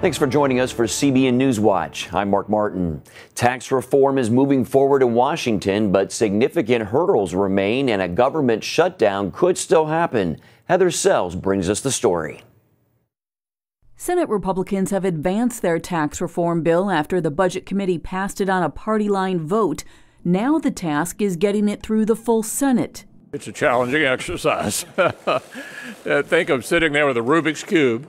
Thanks for joining us for CBN NewsWatch. I'm Mark Martin. Tax reform is moving forward in Washington, but significant hurdles remain and a government shutdown could still happen. Heather Sells brings us the story. Senate Republicans have advanced their tax reform bill after the Budget Committee passed it on a party line vote. Now the task is getting it through the full Senate. It's a challenging exercise. Think of sitting there with a Rubik's Cube.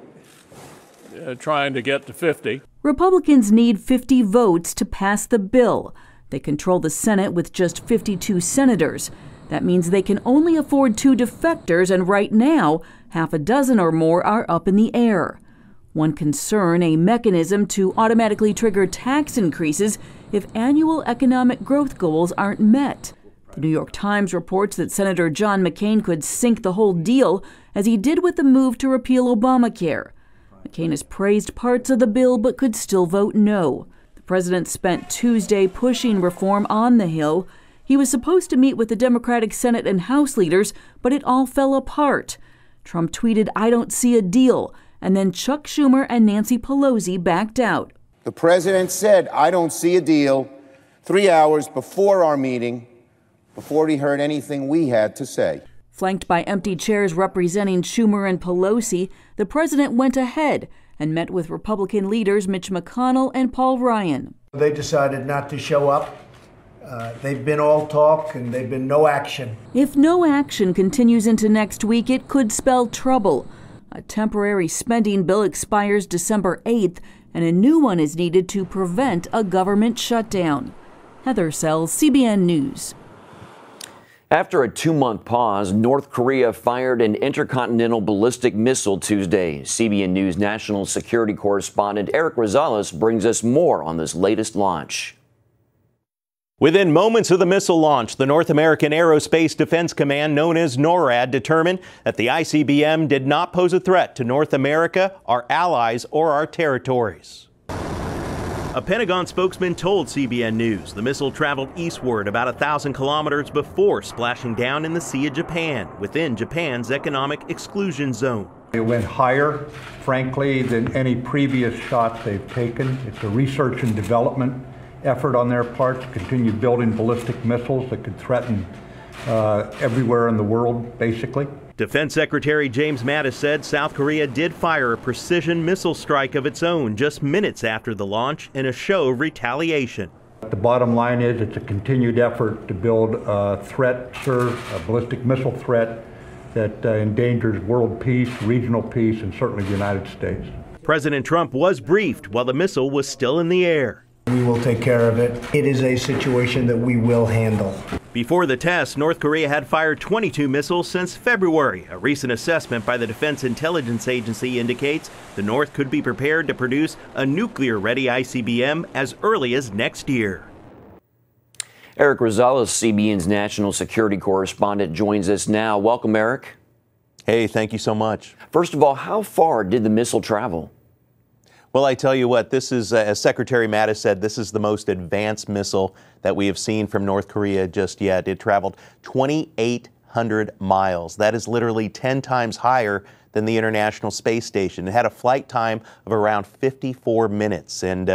Trying to get to 50. Republicans need 50 votes to pass the bill. They control the Senate with just 52 senators. That means they can only afford 2 defectors, and right now, half a dozen or more are up in the air. One concern, a mechanism to automatically trigger tax increases if annual economic growth goals aren't met. The New York Times reports that Senator John McCain could sink the whole deal, as he did with the move to repeal Obamacare. McCain has praised parts of the bill but could still vote no. The president spent Tuesday pushing reform on the Hill. He was supposed to meet with the Democratic Senate and House leaders, but it all fell apart. Trump tweeted, "I don't see a deal," and then Chuck Schumer and Nancy Pelosi backed out. The president said, "I don't see a deal," 3 hours before our meeting, before he heard anything we had to say. Flanked by empty chairs representing Schumer and Pelosi, the president went ahead and met with Republican leaders Mitch McConnell and Paul Ryan. They decided not to show up. They've been all talk and they've been no action. If no action continues into next week, it could spell trouble. A temporary spending bill expires December 8th, and a new one is needed to prevent a government shutdown. Heather Sells, CBN News. After a 2-month pause, North Korea fired an intercontinental ballistic missile Tuesday. CBN News national security correspondent Eric Rosales brings us more on this latest launch. Within moments of the missile launch, the North American Aerospace Defense Command, known as NORAD, determined that the ICBM did not pose a threat to North America, our allies, or our territories. A Pentagon spokesman told CBN News the missile traveled eastward about 1,000 kilometers before splashing down in the Sea of Japan, within Japan's economic exclusion zone. It went higher, frankly, than any previous shot they've taken. It's a research and development effort on their part to continue building ballistic missiles that could threaten everywhere in the world, basically. Defense Secretary James Mattis said South Korea did fire a precision missile strike of its own just minutes after the launch in a show of retaliation. The bottom line is it's a continued effort to build a threat, a ballistic missile threat that endangers world peace, regional peace, and certainly the United States. President Trump was briefed while the missile was still in the air. We will take care of it. It is a situation that we will handle. Before the test, North Korea had fired 22 missiles since February. A recent assessment by the Defense Intelligence Agency indicates the North could be prepared to produce a nuclear-ready ICBM as early as next year. Eric Rosales, CBN's national security correspondent, joins us now. Welcome, Eric. Hey, thank you so much. First of all, how far did the missile travel? Well, I tell you what, this is, as Secretary Mattis said, this is the most advanced missile that we have seen from North Korea just yet. It traveled 2,800 miles. That is literally 10 times higher than the International Space Station. It had a flight time of around 54 minutes. And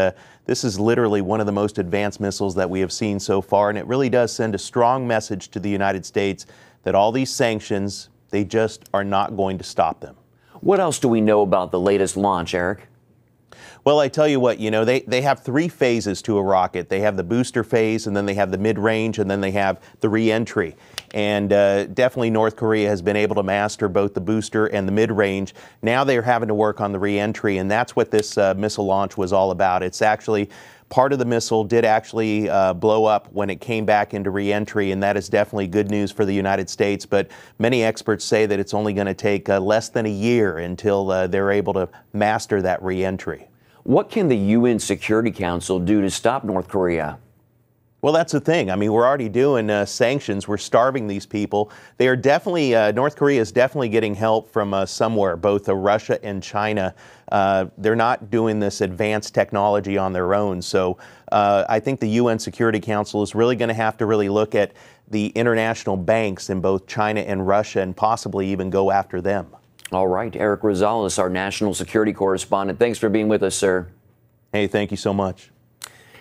this is literally one of the most advanced missiles that we have seen so far. And it really does send a strong message to the United States that all these sanctions, they just are not going to stop them. What else do we know about the latest launch, Eric? Well, I tell you what, you know, they have 3 phases to a rocket. They have the booster phase, and then they have the mid-range, and then they have the re-entry. And definitely North Korea has been able to master both the booster and the mid-range. Now they're having to work on the re-entry, and that's what this missile launch was all about. It's actually, part of the missile did actually blow up when it came back into re-entry, and that is definitely good news for the United States. But many experts say that it's only going to take less than a year until they're able to master that re-entry. What can the UN Security Council do to stop North Korea? Well, that's the thing. I mean, we're already doing sanctions. We're starving these people. They are definitely, North Korea is definitely getting help from somewhere, both Russia and China. They're not doing this advanced technology on their own. So I think the UN Security Council is really going to have to really look at the international banks in both China and Russia and possibly even go after them. All right, Eric Rosales, our national security correspondent. Thanks for being with us, sir. Hey, thank you so much.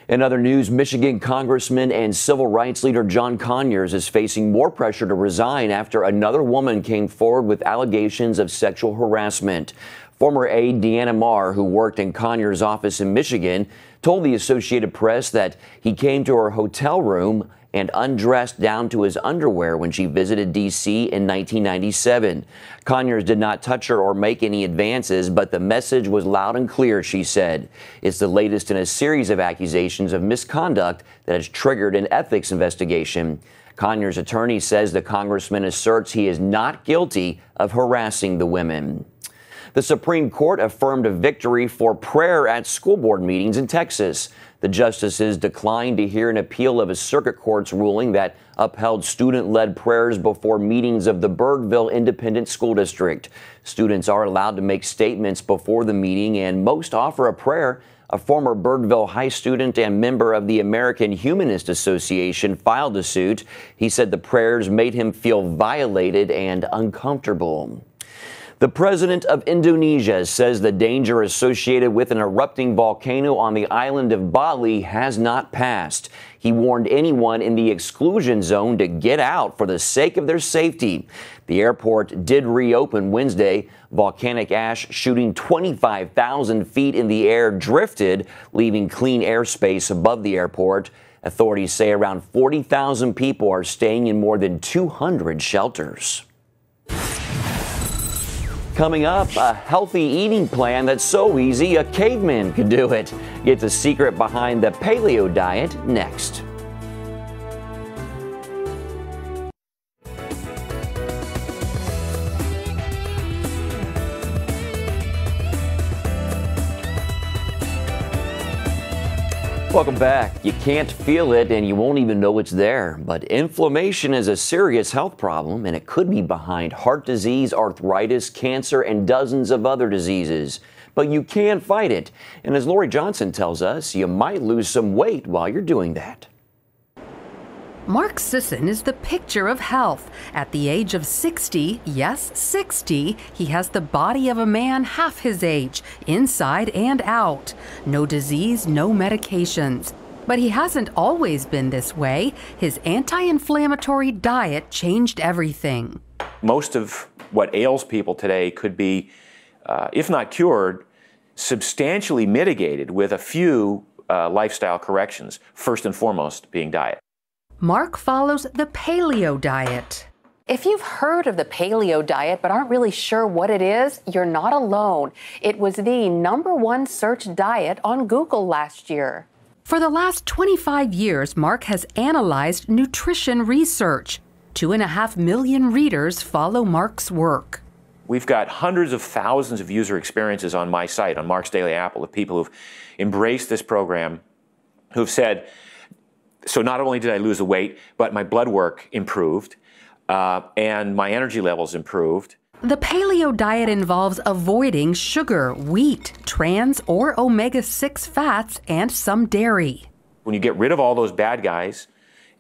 In other news, Michigan Congressman and civil rights leader John Conyers is facing more pressure to resign after another woman came forward with allegations of sexual harassment. Former aide Deanna Marr, who worked in Conyers' office in Michigan, told the Associated Press that he came to her hotel room and undressed down to his underwear when she visited D.C. in 1997. Conyers did not touch her or make any advances, but the message was loud and clear, she said. It's the latest in a series of accusations of misconduct that has triggered an ethics investigation. Conyers' attorney says the congressman asserts he is not guilty of harassing the women. The Supreme Court affirmed a victory for prayer at school board meetings in Texas. The justices declined to hear an appeal of a circuit court's ruling that upheld student-led prayers before meetings of the Birdville Independent School District. Students are allowed to make statements before the meeting, and most offer a prayer. A former Birdville High student and member of the American Humanist Association filed a suit. He said the prayers made him feel violated and uncomfortable. The president of Indonesia says the danger associated with an erupting volcano on the island of Bali has not passed. He warned anyone in the exclusion zone to get out for the sake of their safety. The airport did reopen Wednesday. Volcanic ash shooting 25,000 feet in the air drifted, leaving clean airspace above the airport. Authorities say around 40,000 people are staying in more than 200 shelters. Coming up, a healthy eating plan that's so easy a caveman could do it. Get the secret behind the Paleo diet next. Welcome back. You can't feel it and you won't even know it's there, but inflammation is a serious health problem and it could be behind heart disease, arthritis, cancer, and dozens of other diseases. But you can fight it. And as Lori Johnson tells us, you might lose some weight while you're doing that. Mark Sisson is the picture of health. At the age of 60, yes, 60, he has the body of a man half his age, inside and out. No disease, no medications. But he hasn't always been this way. His anti-inflammatory diet changed everything. Most of what ails people today could be, if not cured, substantially mitigated with a few lifestyle corrections, first and foremost being diet. Mark follows the Paleo diet. If you've heard of the Paleo diet but aren't really sure what it is, you're not alone. It was the #1 search diet on Google last year. For the last 25 years, Mark has analyzed nutrition research. 2.5 million readers follow Mark's work. We've got hundreds of thousands of user experiences on my site, on Mark's Daily Apple, of people who've embraced this program, who've said, so not only did I lose the weight, but my blood work improved and my energy levels improved. The Paleo diet involves avoiding sugar, wheat, trans or omega-6 fats, and some dairy. When you get rid of all those bad guys,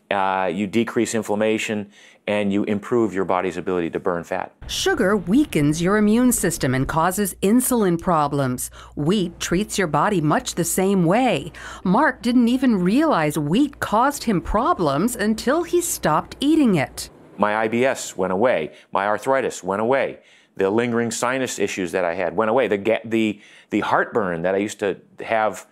you decrease inflammation and you improve your body's ability to burn fat. Sugar weakens your immune system and causes insulin problems. Wheat treats your body much the same way. Mark didn't even realize wheat caused him problems until he stopped eating it. My IBS went away. My arthritis went away. The lingering sinus issues that I had went away. The heartburn that I used to have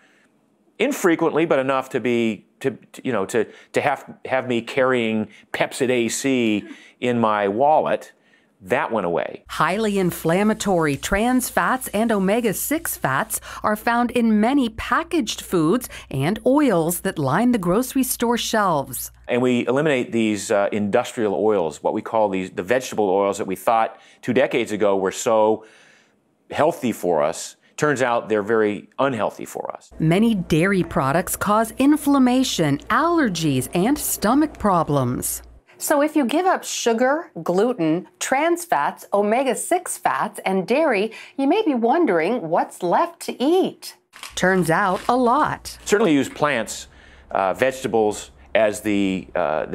infrequently, but enough to be to have me carrying Pepsid AC in my wallet, that went away. Highly inflammatory trans fats and omega-6 fats are found in many packaged foods and oils that line the grocery store shelves. And we eliminate these industrial oils, what we call the vegetable oils that we thought 2 decades ago were so healthy for us. Turns out they're very unhealthy for us. Many dairy products cause inflammation, allergies, and stomach problems. So if you give up sugar, gluten, trans fats, omega-6 fats, and dairy, you may be wondering what's left to eat. Turns out a lot. Certainly use plants, vegetables, as the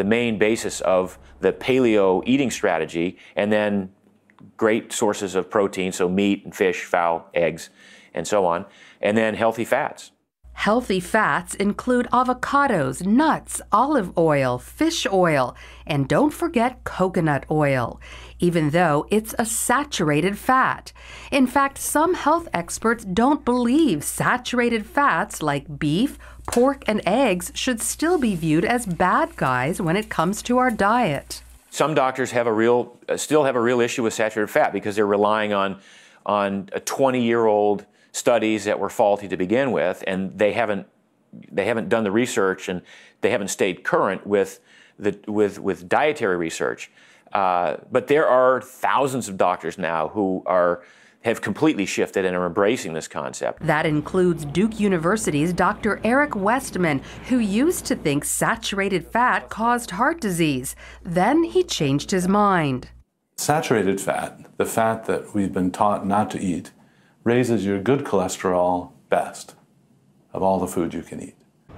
main basis of the paleo eating strategy, and then great sources of protein, so meat and fish, fowl, eggs, and so on, and then healthy fats. Healthy fats include avocados, nuts, olive oil, fish oil, and don't forget coconut oil, even though it's a saturated fat. In fact, some health experts don't believe saturated fats like beef, pork, and eggs should still be viewed as bad guys when it comes to our diet. Some doctors have still have a real issue with saturated fat because they're relying on a 20-year-old studies that were faulty to begin with, and they haven't done the research, and they haven't stayed current with dietary research. But there are thousands of doctors now who have completely shifted and are embracing this concept. That includes Duke University's Dr. Eric Westman, who used to think saturated fat caused heart disease. Then he changed his mind. Saturated fat, the fat that we've been taught not to eat, raises your good cholesterol best of all the food you can eat.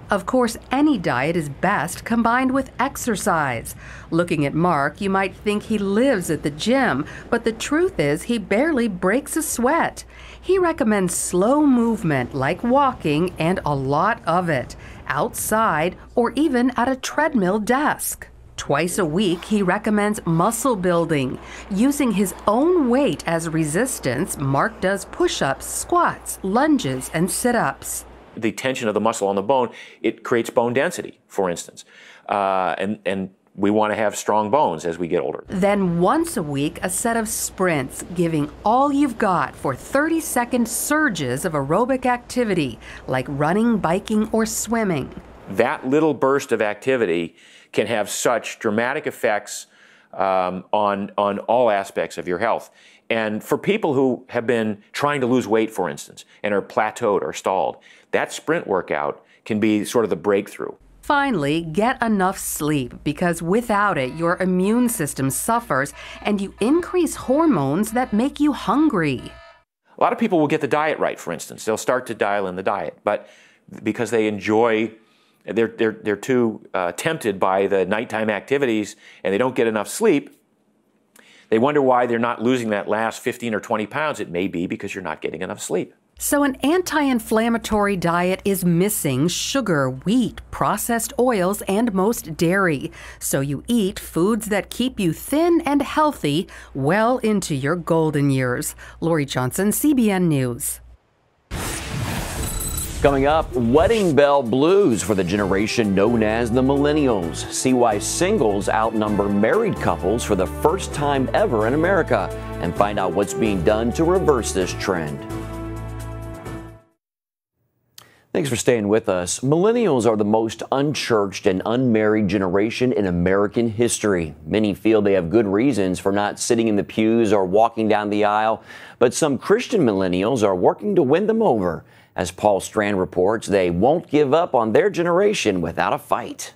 Of course, any diet is best combined with exercise. Looking at Mark, you might think he lives at the gym, but the truth is he barely breaks a sweat. He recommends slow movement like walking, and a lot of it, outside or even at a treadmill desk. Twice a week, he recommends muscle building. Using his own weight as resistance, Mark does push-ups, squats, lunges, and sit-ups. The tension of the muscle on the bone, it creates bone density, for instance. And we want to have strong bones as we get older. Then once a week, a set of sprints, giving all you've got for 30-second surges of aerobic activity, like running, biking, or swimming. That little burst of activity can have such dramatic effects on all aspects of your health. And for people who have been trying to lose weight, for instance, and are plateaued or stalled, that sprint workout can be sort of the breakthrough. Finally, get enough sleep, because without it, your immune system suffers and you increase hormones that make you hungry. A lot of people will get the diet right, for instance. They'll start to dial in the diet, but because they enjoy, they're too tempted by the nighttime activities and they don't get enough sleep, they wonder why they're not losing that last 15 or 20 pounds. It may be because you're not getting enough sleep. So an anti-inflammatory diet is missing sugar, wheat, processed oils, and most dairy. So you eat foods that keep you thin and healthy well into your golden years. Lori Johnson, CBN News. Coming up, wedding bell blues for the generation known as the Millennials. See why singles outnumber married couples for the first time ever in America, and find out what's being done to reverse this trend. Thanks for staying with us. Millennials are the most unchurched and unmarried generation in American history. Many feel they have good reasons for not sitting in the pews or walking down the aisle, but some Christian millennials are working to win them over. As Paul Strand reports, they won't give up on their generation without a fight.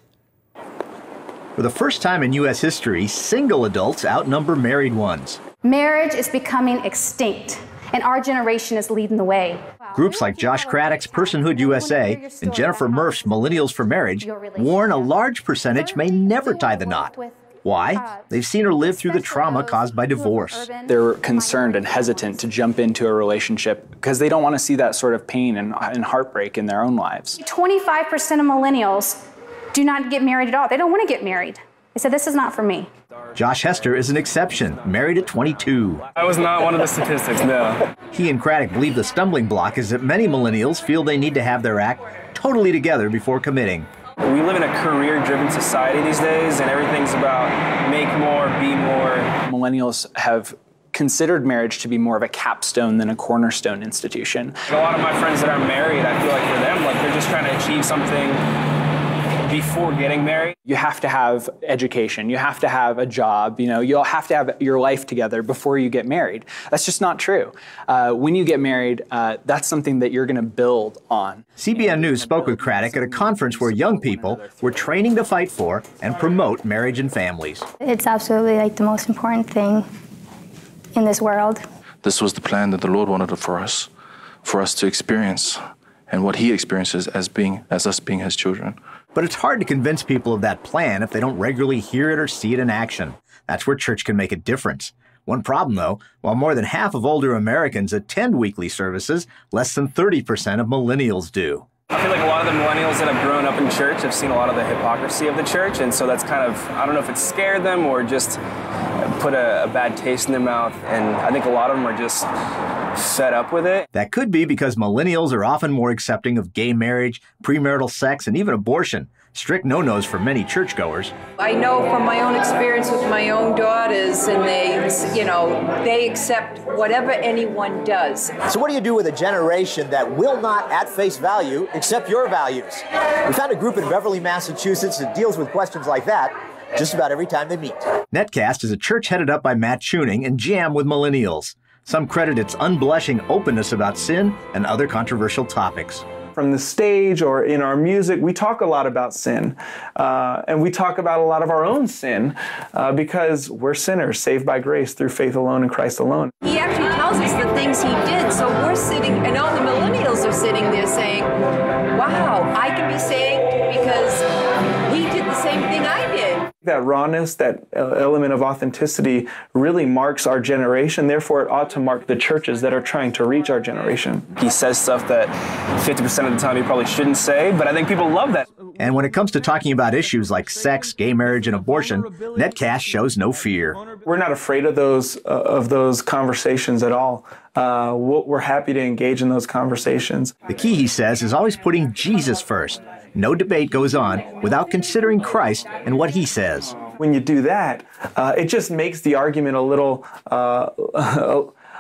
For the first time in U.S. history, single adults outnumber married ones. Marriage is becoming extinct, and our generation is leading the way. Groups like Josh Craddock's Personhood USA and Jennifer Murph's Millennials for Marriage warn a large percentage may never tie the knot. Why? They've seen her live through the trauma caused by divorce. They're concerned and hesitant to jump into a relationship because they don't want to see that sort of pain and heartbreak in their own lives. 25% of millennials do not get married at all. They don't want to get married. They said, this is not for me. Josh Hester is an exception, married at 22. I was not one of the statistics, no. He and Craddock believe the stumbling block is that many millennials feel they need to have their act totally together before committing. We live in a career-driven society these days, and everything's about make more, be more. Millennials have considered marriage to be more of a capstone than a cornerstone institution. A lot of my friends that are married, I feel like for them, like they're just trying to achieve something before getting married. You have to have education, you have to have a job, you'll have to have your life together before you get married. That's just not true. When you get married, that's something that you're going to build on. CBN News spoke with Craddock at a conference where young people were training to fight for and promote marriage and families. It's absolutely like the most important thing in this world. This was the plan that the Lord wanted for us to experience, and what He experiences as us being His children. But it's hard to convince people of that plan if they don't regularly hear it or see it in action. That's where church can make a difference. One problem, though, while more than half of older Americans attend weekly services, less than 30% of millennials do. I feel like a lot of the millennials that have grown up in church have seen a lot of the hypocrisy of the church, and so that's kind of, I don't know if it scared them or just put a bad taste in their mouth, and I think a lot of them are just fed up with it. That could be because millennials are often more accepting of gay marriage, premarital sex, and even abortion. Strict no-nos for many churchgoers. I know from my own experience with my own daughters, and they accept whatever anyone does. So what do you do with a generation that will not, at face value, accept your values? We found a group in Beverly, Massachusetts that deals with questions like that just about every time they meet. Netcast is a church headed up by Matt Tuning and jam with millennials. Some credit its unblushing openness about sin and other controversial topics. From the stage or in our music, we talk a lot about sin. And we talk about a lot of our own sin because we're sinners, saved by grace through faith alone in Christ alone. He actually tells us the things he did, so we're sitting, and all the millennials are sitting there saying, wow, I can be saved because he did the same thing I did. That rawness, that element of authenticity really marks our generation. Therefore, it ought to mark the churches that are trying to reach our generation. He says stuff that 50% of the time he probably shouldn't say, but I think people love that. And when it comes to talking about issues like sex, gay marriage, and abortion, Netcast shows no fear. We're not afraid of those conversations at all. We're happy to engage in those conversations. The key, he says, is always putting Jesus first. No debate goes on without considering Christ and what he says. When you do that, it just makes the argument a little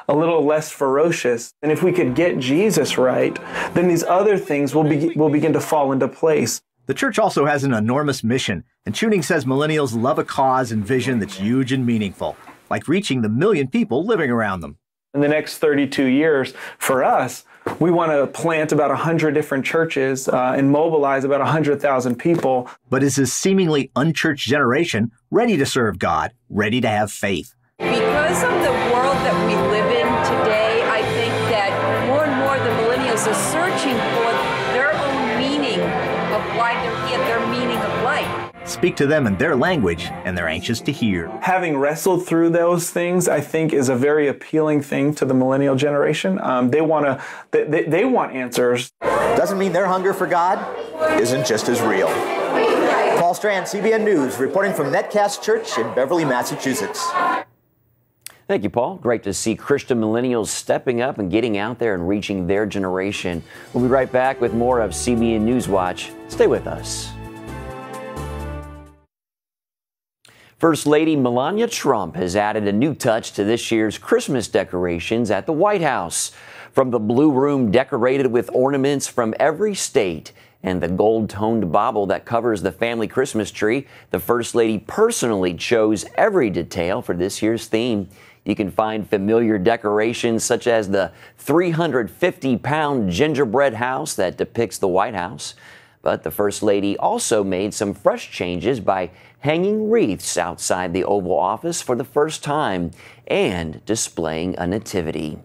less ferocious. And if we could get Jesus right, then these other things will begin to fall into place. The church also has an enormous mission, and Tuning says millennials love a cause and vision that's huge and meaningful, like reaching the 1 million people living around them. In the next 32 years, for us, we want to plant about 100 different churches and mobilize about 100,000 people. But is this seemingly unchurched generation ready to serve God, ready to have faith? Because of the world that we live in today, I think that more and more the millennials are searching for their own meaning of why they're here, their meaning of life. Speak to them in their language, and they're anxious to hear. Having wrestled through those things, I think, is a very appealing thing to the millennial generation. They want answers. Doesn't mean their hunger for God isn't just as real. Paul Strand, CBN News, reporting from Netcast Church in Beverly, Massachusetts. Thank you, Paul. Great to see Christian millennials stepping up and getting out there and reaching their generation. We'll be right back with more of CBN NewsWatch. Stay with us. First Lady Melania Trump has added a new touch to this year's Christmas decorations at the White House. From the Blue Room decorated with ornaments from every state and the gold-toned bauble that covers the family Christmas tree, the First Lady personally chose every detail for this year's theme. You can find familiar decorations such as the 350-pound gingerbread house that depicts the White House. But the First Lady also made some fresh changes by hanging wreaths outside the Oval Office for the first time and displaying a nativity.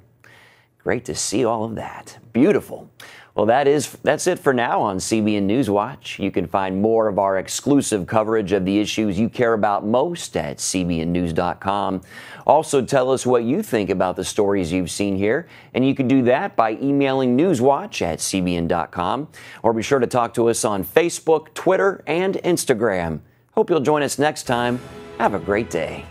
Great to see all of that. Beautiful. Well, that's it for now on CBN NewsWatch. You can find more of our exclusive coverage of the issues you care about most at cbnnews.com. Also, tell us what you think about the stories you've seen here, and you can do that by emailing newswatch@cbn.com, or be sure to talk to us on Facebook, Twitter, and Instagram. Hope you'll join us next time. Have a great day.